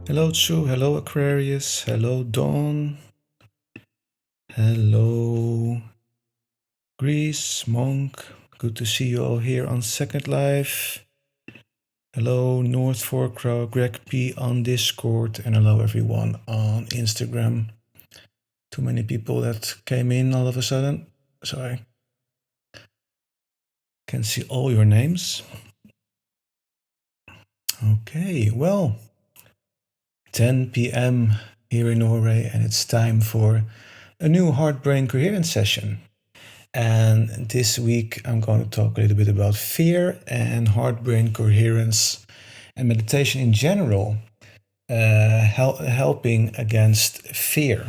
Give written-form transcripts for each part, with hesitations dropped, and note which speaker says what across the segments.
Speaker 1: Hello, Tsu. Hello, Aquarius. Hello, Dawn. Hello, Greece, Monk. Good to see you all here on Second Life. Hello, North Fork Row, Greg P on Discord, and hello everyone on Instagram. Too many people that came in all of a sudden, so I can see all your names. Okay, well, 10 p.m. here in Norway, and it's time for a new Heart Brain Coherence session. And this week I'm going to talk a little bit about fear and heart brain coherence and meditation in general, helping against fear.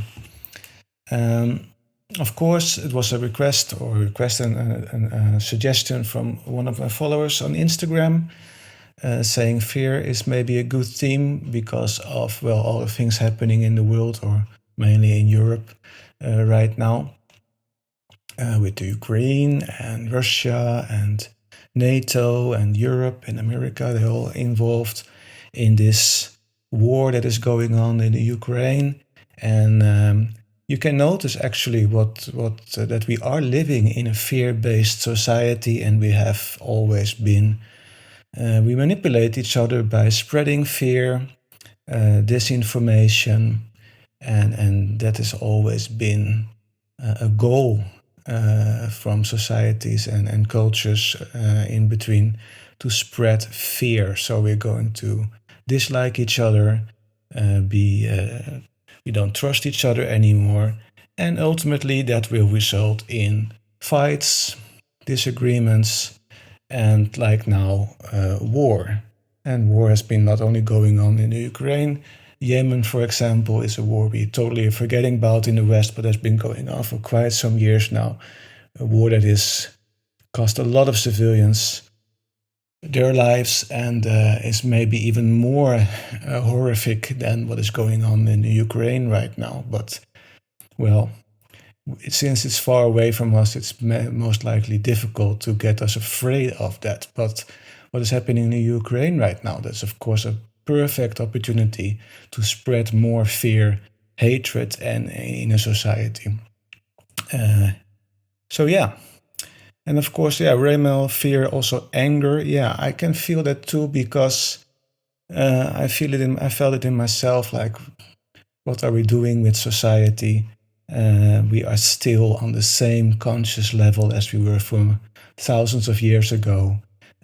Speaker 1: Of course, it was a request and a suggestion from one of my followers on Instagram, saying fear is maybe a good theme because of, well, all the things happening in the world, or mainly in Europe right now. With the Ukraine and Russia and NATO and Europe and America, they're all involved in this war that is going on in the Ukraine. And you can notice actually that we are living in a fear-based society, and we have always been. We manipulate each other by spreading fear, disinformation, and that has always been a goal from societies and cultures in between, to spread fear. So we're going to dislike each other, we don't trust each other anymore, and ultimately that will result in fights, disagreements, and like now, war. And war has been not only going on in the Ukraine. Yemen, for example, is a war we totally are forgetting about in the West, but has been going on for quite some years now. A war that has cost a lot of civilians their lives, and is maybe even more horrific than what is going on in the Ukraine right now. But, well, since it's far away from us, it's most likely difficult to get us afraid of that. But what is happening in the Ukraine right now, that's of course a perfect opportunity to spread more fear, hatred, and in a society. So yeah, and of course, yeah, Raymel, fear, also anger. Yeah, I can feel that too, because I felt it in myself. Like, what are we doing with society? We are still on the same conscious level as we were from thousands of years ago,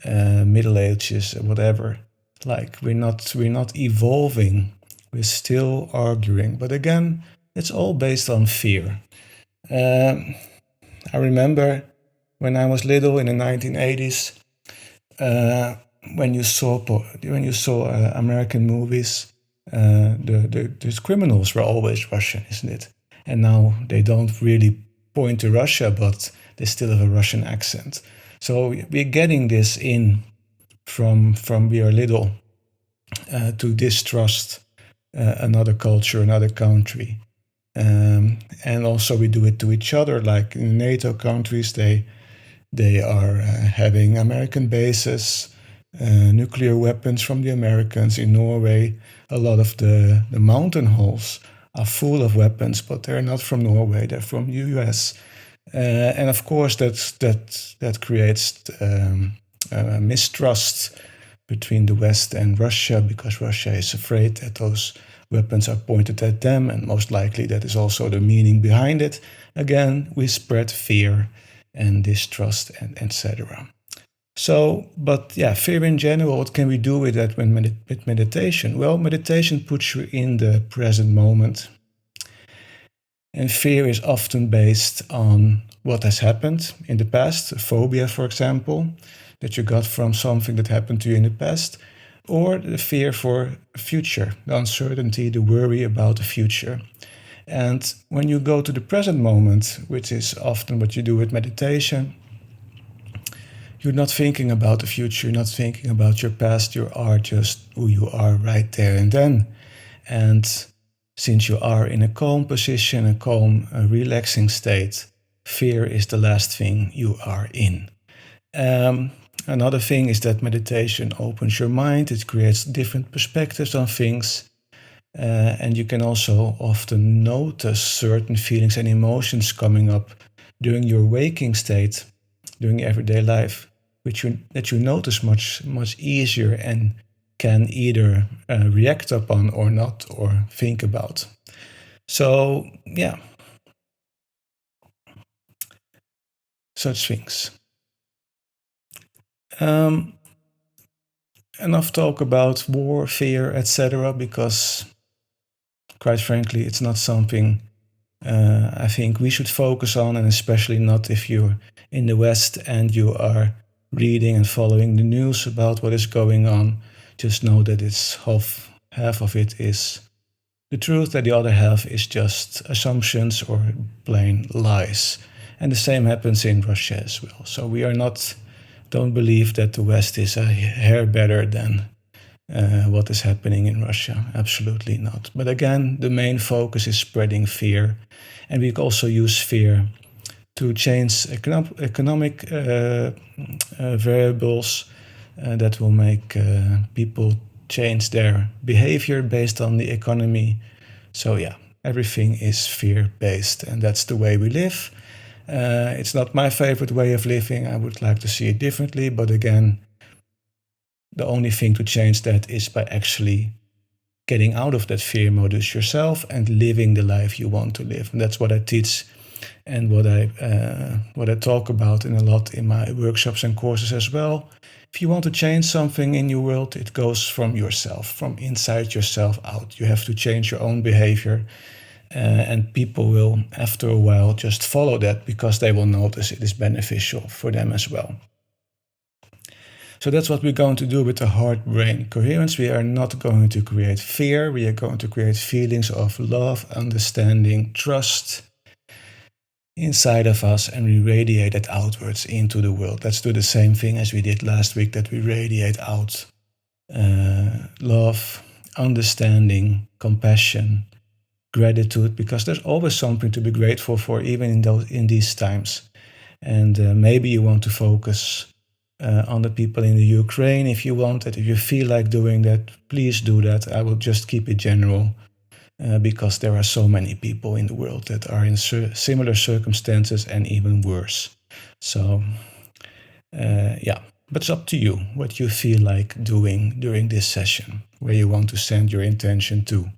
Speaker 1: Middle Ages, whatever. Like, we're not evolving. We're still arguing. But again, it's all based on fear. I remember when I was little in the 1980s, uh, when you saw American movies, the criminals were always Russian, isn't it? And now they don't really point to Russia, but they still have a Russian accent. So we're getting this in from we are little, to distrust another culture, another country. And also we do it to each other. Like in NATO countries, they are having American bases, nuclear weapons from the Americans. In Norway, a lot of the mountain halls are full of weapons, but they're not from Norway, they're from the US. And of course, that creates mistrust between the West and Russia, because Russia is afraid that those weapons are pointed at them, and most likely that is also the meaning behind it. Again, we spread fear and distrust, and etc. So, but yeah, fear in general, what can we do with that with meditation? Well, meditation puts you in the present moment. And fear is often based on what has happened in the past, a phobia, for example, that you got from something that happened to you in the past, or the fear for future, the uncertainty, the worry about the future. And when you go to the present moment, which is often what you do with meditation, you're not thinking about the future, you're not thinking about your past, you are just who you are right there and then. And since you are in a calm position, a calm, relaxing state, fear is the last thing you are in. Another thing is that meditation opens your mind, it creates different perspectives on things. And you can also often notice certain feelings and emotions coming up during your waking state, during everyday life, that you notice much easier and can either react upon or not, or think about. So yeah, such things. Um, Enough talk about war, fear, etc. Because quite frankly, it's not something I think we should focus on, and especially not if you're in the West and you are reading and following the news about what is going on. Just know that it's half of it is the truth, and the other half is just assumptions or plain lies. And the same happens in Russia as well. So we are not, don't believe that the West is a hair better than what is happening in Russia. Absolutely not. But again, the main focus is spreading fear. And we also use fear to change economic variables that will make people change their behavior based on the economy. So, yeah, everything is fear based, and that's the way we live. It's not my favorite way of living. I would like to see it differently. But again, the only thing to change that is by actually getting out of that fear modus yourself and living the life you want to live. And that's what I teach and what I talk about in a lot in my workshops and courses as well. If you want to change something in your world, it goes from yourself, from inside yourself out. You have to change your own behavior, and people will, after a while, just follow that because they will notice it is beneficial for them as well. So that's what we're going to do with the heart-brain coherence. We are not going to create fear. We are going to create feelings of love, understanding, trust inside of us, and we radiate it outwards into the world. Let's do the same thing as we did last week, that we radiate out love, understanding, compassion, gratitude, because there's always something to be grateful for, even in these times. And maybe you want to focus on the people in the Ukraine. If you want that, if you feel like doing that, please do that. I will just keep it general because there are so many people in the world that are in similar circumstances and even worse. So, yeah, but it's up to you what you feel like doing during this session, where you want to send your intention to.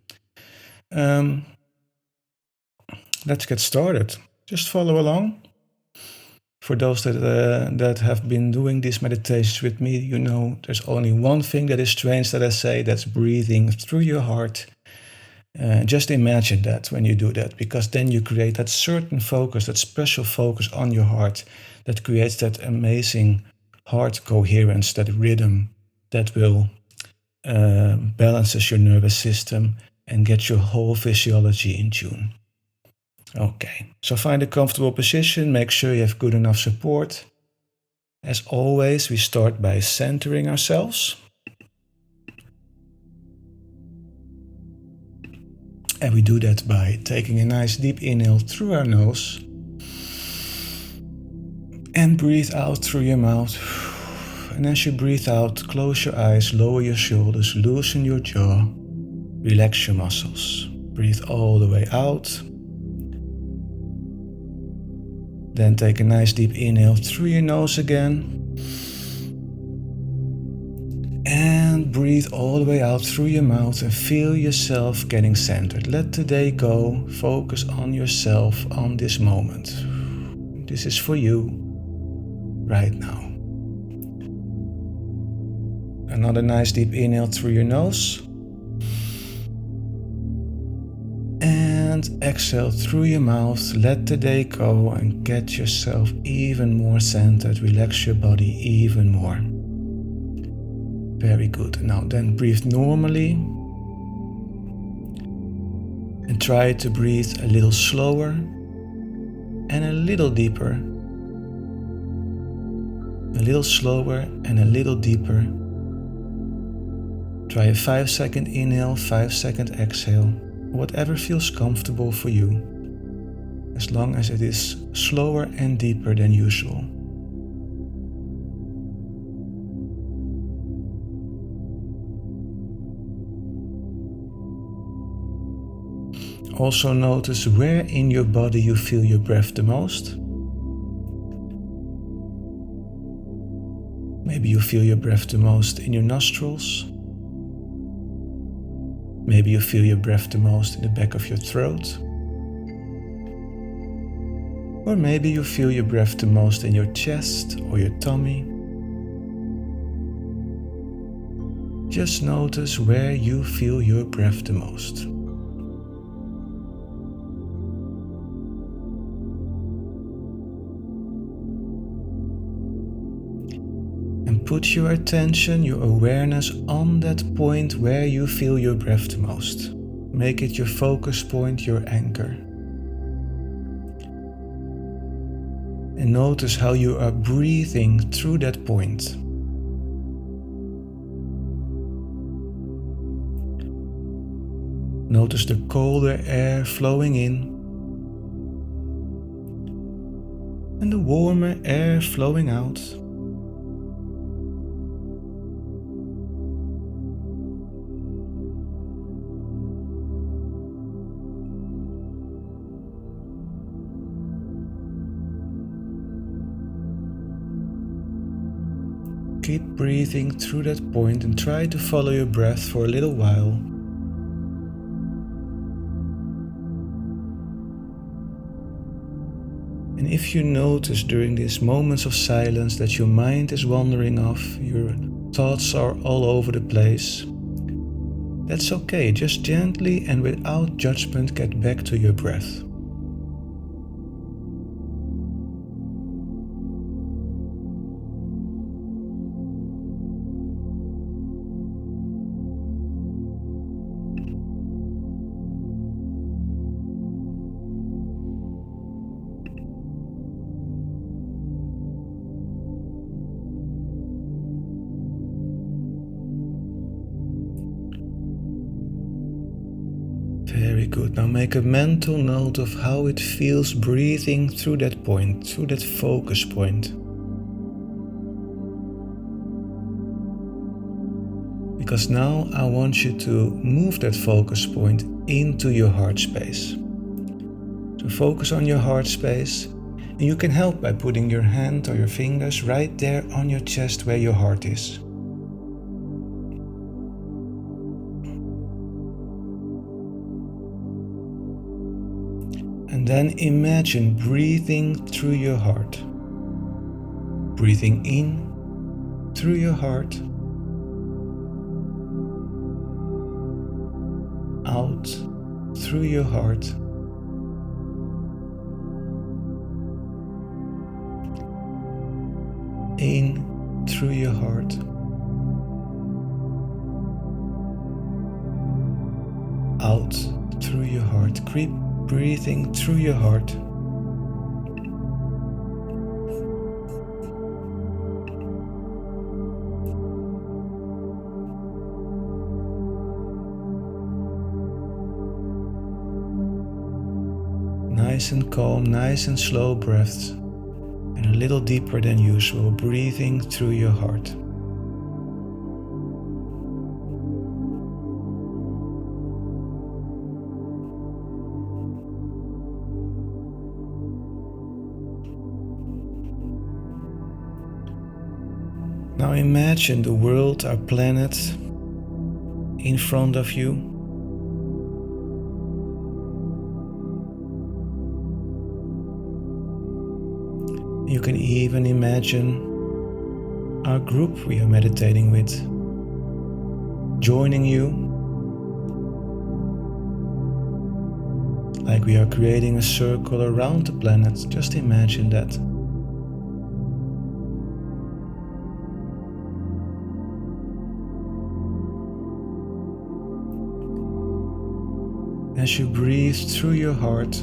Speaker 1: Let's get started. Just follow along. For those that have been doing these meditations with me, you know there's only one thing that is strange that I say, that's breathing through your heart. Just imagine that when you do that, because then you create that certain focus, that special focus on your heart that creates that amazing heart coherence, that rhythm that will balances your nervous system and get your whole physiology in tune. Okay, so find a comfortable position, make sure you have good enough support. As always, we start by centering ourselves. And we do that by taking a nice deep inhale through our nose and breathe out through your mouth. And as you breathe out, close your eyes, lower your shoulders, loosen your jaw, relax your muscles. Breathe all the way out. Then take a nice deep inhale through your nose again. And breathe all the way out through your mouth and feel yourself getting centered. Let the day go. Focus on yourself, on this moment. This is for you right now. Another nice deep inhale through your nose. And exhale through your mouth. Let the day go and get yourself even more centered. Relax your body even more. Very good. Now then breathe normally. And try to breathe a little slower and a little deeper. A little slower and a little deeper. Try a 5-second inhale, 5-second exhale. Whatever feels comfortable for you, as long as it is slower and deeper than usual. Also notice where in your body you feel your breath the most. Maybe you feel your breath the most in your nostrils. Maybe you feel your breath the most in the back of your throat. Or maybe you feel your breath the most in your chest or your tummy. Just notice where you feel your breath the most. And put your attention, your awareness on that point where you feel your breath the most. Make it your focus point, your anchor. And notice how you are breathing through that point. Notice the colder air flowing in and the warmer air flowing out. Keep breathing through that point and try to follow your breath for a little while. And if you notice during these moments of silence that your mind is wandering off, your thoughts are all over the place, that's okay. Just gently and without judgment get back to your breath. Very good. Now make a mental note of how it feels breathing through that point, through that focus point. Because now I want you to move that focus point into your heart space. So focus on your heart space, and you can help by putting your hand or your fingers right there on your chest where your heart is. And then imagine breathing through your heart. Breathing in through your heart. Out through your heart. In through your heart. Out through your heart. Keep breathing through your heart. Nice and calm, nice and slow breaths, and a little deeper than usual, breathing through your heart. Now imagine the world, our planet, in front of you. You can even imagine our group we are meditating with joining you, like we are creating a circle around the planet. Just imagine that. As you breathe through your heart,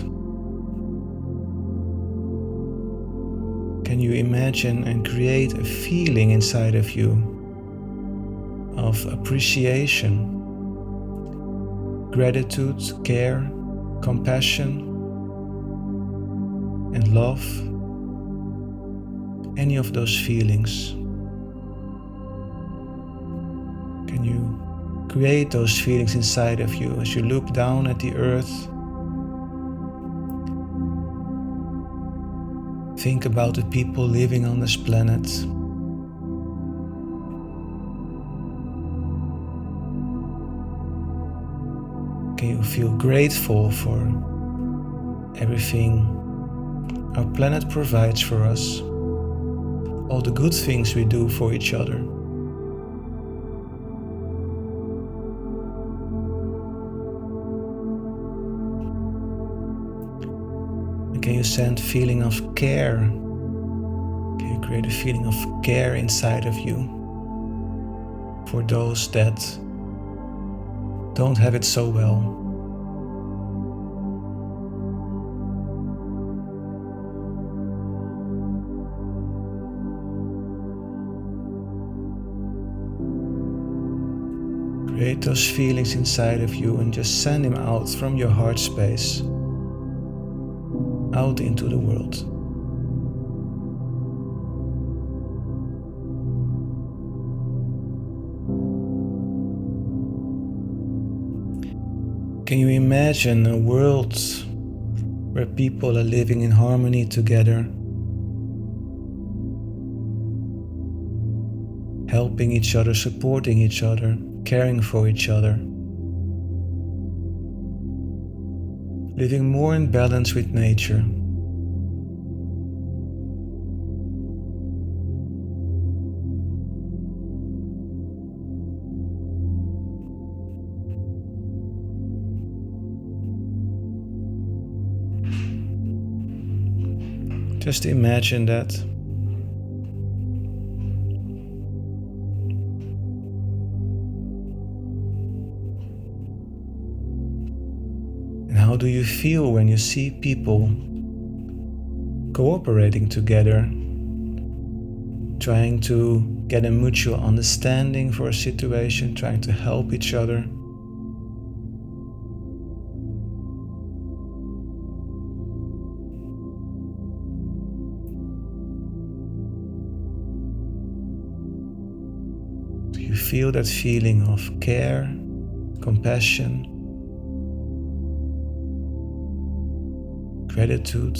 Speaker 1: can you imagine and create a feeling inside of you of appreciation, gratitude, care, compassion, and love? Any of those feelings? Can you create those feelings inside of you as you look down at the earth Think about the people living on this planet. Can you feel grateful for everything our planet provides for us? All the good things we do for each other. And can you send feeling of care? Can you create a feeling of care inside of you for those that don't have it so well? Create those feelings inside of you and just send them out from your heart space, out into the world. Can you imagine a world where people are living in harmony together, helping each other, supporting each other, caring for each other, living more in balance with nature? Just imagine that. And how do you feel when you see people cooperating together, trying to get a mutual understanding for a situation, trying to help each other? Do you feel that feeling of care, compassion, gratitude?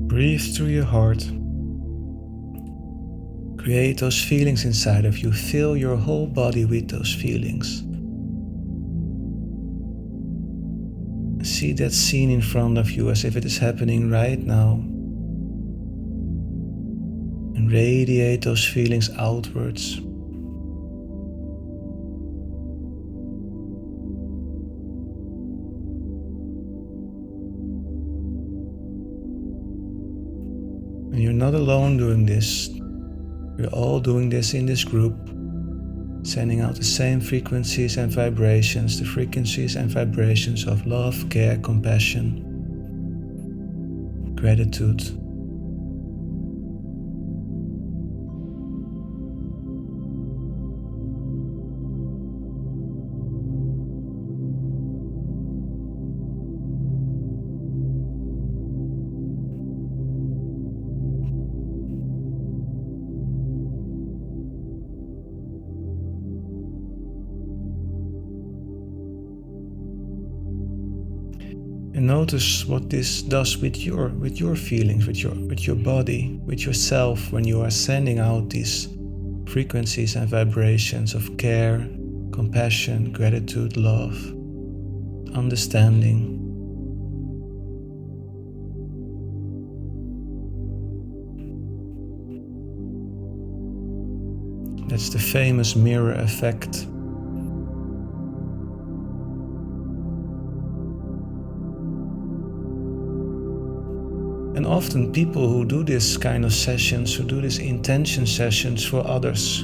Speaker 1: Breathe through your heart. Create those feelings inside of you. Fill your whole body with those feelings. See that scene in front of you as if it is happening right now. And radiate those feelings outwards. And you're not alone doing this. We're all doing this in this group, sending out the same frequencies and vibrations, the frequencies and vibrations of love, care, compassion, gratitude. And notice what this does with your feelings, with your body, with yourself when you are sending out these frequencies and vibrations of care, compassion, gratitude, love, understanding. That's the famous mirror effect. And often people who do this kind of sessions, who do these intention sessions for others,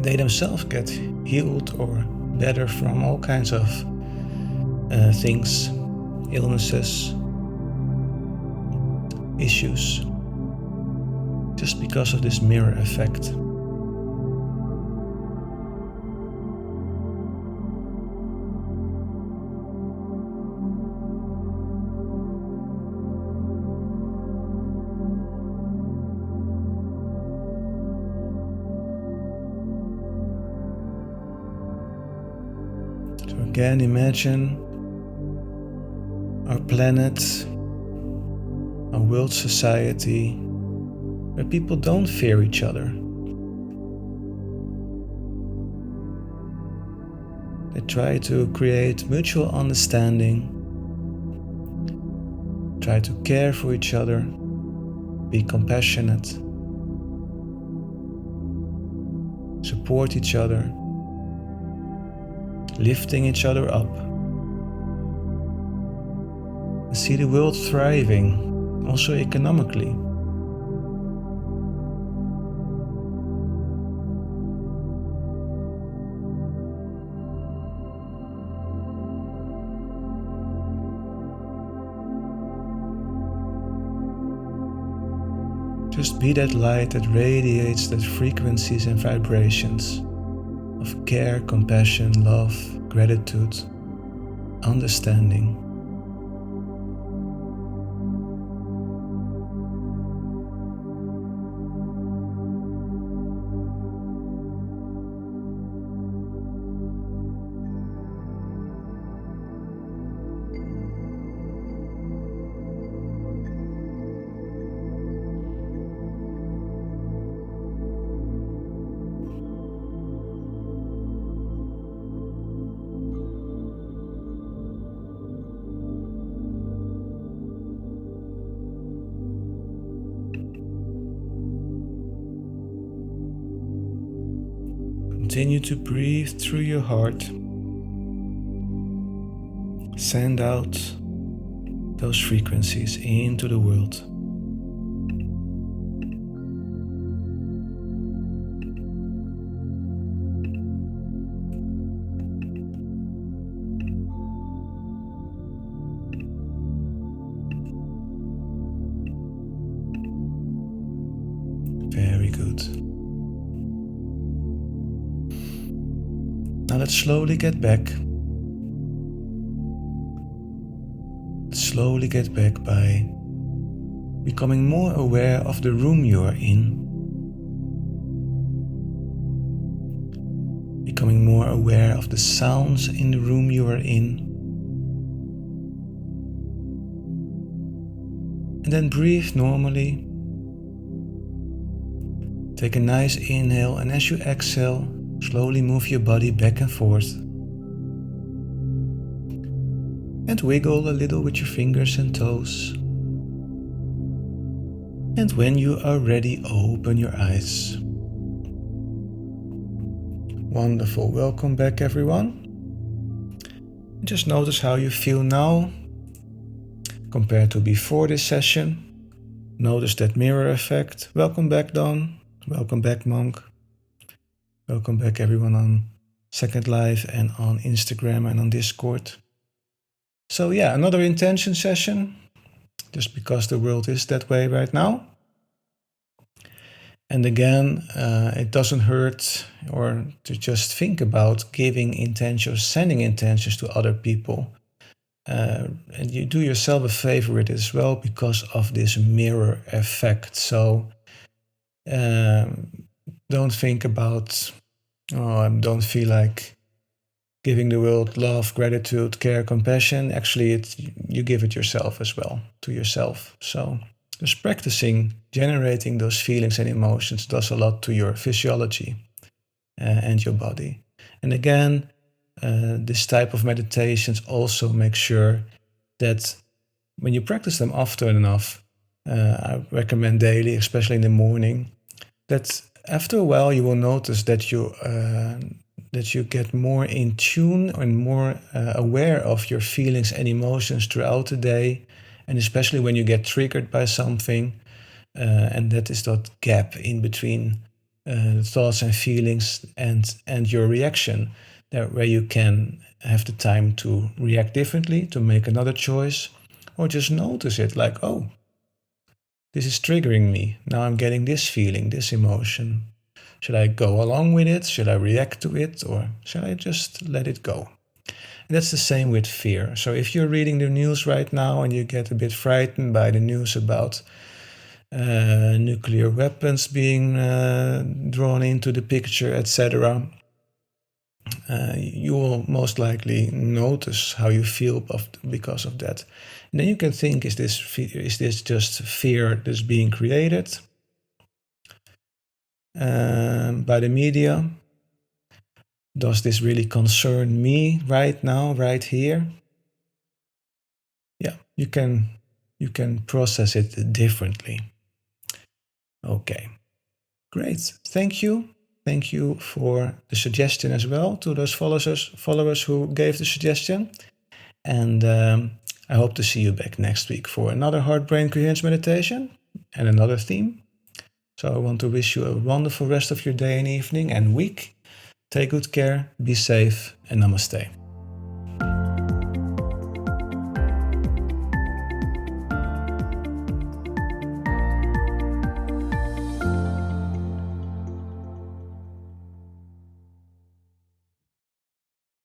Speaker 1: they themselves get healed or better from all kinds of things, illnesses, issues, just because of this mirror effect. Again, imagine our planet, our world society, where people don't fear each other. They try to create mutual understanding, try to care for each other, be compassionate, support each other, lifting each other up, and see the world thriving, also economically. Just be that light that radiates that frequencies and vibrations of care, compassion, love, gratitude, understanding. Continue to breathe through your heart. Send out those frequencies into the world. Very good. Now let's slowly get back. Slowly get back by becoming more aware of the room you are in. Becoming more aware of the sounds in the room you are in. And then breathe normally. Take a nice inhale, and as you exhale, slowly move your body back and forth. And wiggle a little with your fingers and toes. And when you are ready, open your eyes. Wonderful. Welcome back, everyone. Just notice how you feel now compared to before this session. Notice that mirror effect. Welcome back, Don. Welcome back, Monk. Welcome back, everyone on Second Life and on Instagram and on Discord. So yeah, another intention session, just because the world is that way right now. And again, it doesn't hurt or to just think about giving intentions, sending intentions to other people. And you do yourself a favor with it as well because of this mirror effect. So don't think about, oh, I don't feel like giving the world love, gratitude, care, compassion. Actually, you give it yourself as well, to yourself. So just practicing generating those feelings and emotions does a lot to your physiology and your body. And again, this type of meditations also make sure that when you practice them often enough, I recommend daily, especially in the morning, that after a while you will notice that you get more in tune and more aware of your feelings and emotions throughout the day, and especially when you get triggered by something, and that is that gap in between thoughts and feelings and your reaction, where you can have the time to react differently, to make another choice, or just notice it like, oh, this is triggering me. Now I'm getting this feeling, this emotion. Should I go along with it? Should I react to it? Or should I just let it go? And that's the same with fear. So if you're reading the news right now and you get a bit frightened by the news about nuclear weapons being drawn into the picture, etc., you will most likely notice how you feel because of that. And then you can think, is this just fear that's being created by the media? Does this really concern me right now, right here? Yeah, you can process it differently. Okay, great. Thank you. Thank you for the suggestion as well to those followers who gave the suggestion. And I hope to see you back next week for another Heart Brain Coherence meditation and another theme. So I want to wish you a wonderful rest of your day and evening and week. Take good care, be safe, and namaste.